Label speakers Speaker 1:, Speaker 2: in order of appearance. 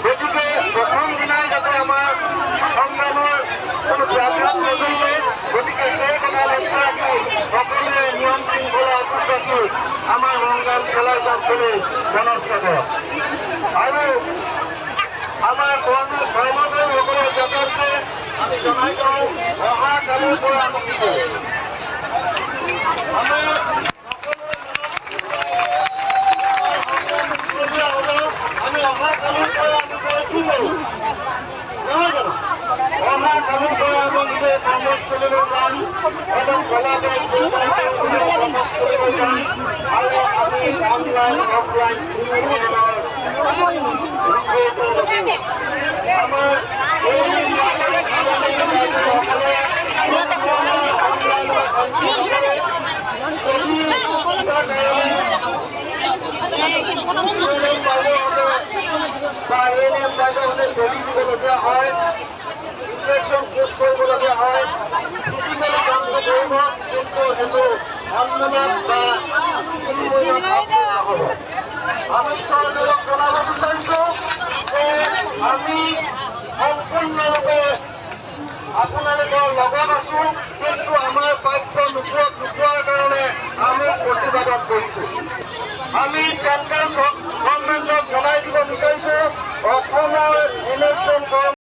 Speaker 1: গতিকে প্ৰথম দিনাই যাতে আমাৰ সংগ্ৰামৰ কোনো ব্যাঘাত নজন্মে, গতিকে সেই কথা লক্ষ্য ৰাখি সকলোৱে নিয়ম শৃংখলা অটুট ৰাখি আমাৰ সংগ্ৰাম চলাই যাম বুলি মনত ৰাখক। আৰু আমাৰ কৰ্মচাৰীসকলৰ যাতায়াতে আমি জনাই দিওঁ, অহা কালিৰ পৰা আমি কি কৰোঁ, আমাৰ আমি অহা কালিৰ পৰা আমি কি কৰোঁ, নহয় জানো? অহা কালিৰ পৰা আমি নিজে কৰ্মস্থলীলৈ যাম এবং কলাবাৰী কৰ্মস্থলীলৈ যাম আৰু আমি অনলাইন অফলাইন কোনো ধৰণৰ আমাৰ বা এএনএম বাইদেউহঁতে দলি দিবলগীয়া হয়, ইনজেকশ্যন পোষ্ট কৰিবলগীয়া হয়, ফিজিকেলি কামটো কৰিব, কিন্তু সেইটো আন্দোলন বা নহ'ব। আমি চৰকাৰক জনাব বিচাৰিছোঁ যে আমি সম্পূৰ্ণৰূপে আপোনালোকৰ লগত আছোঁ।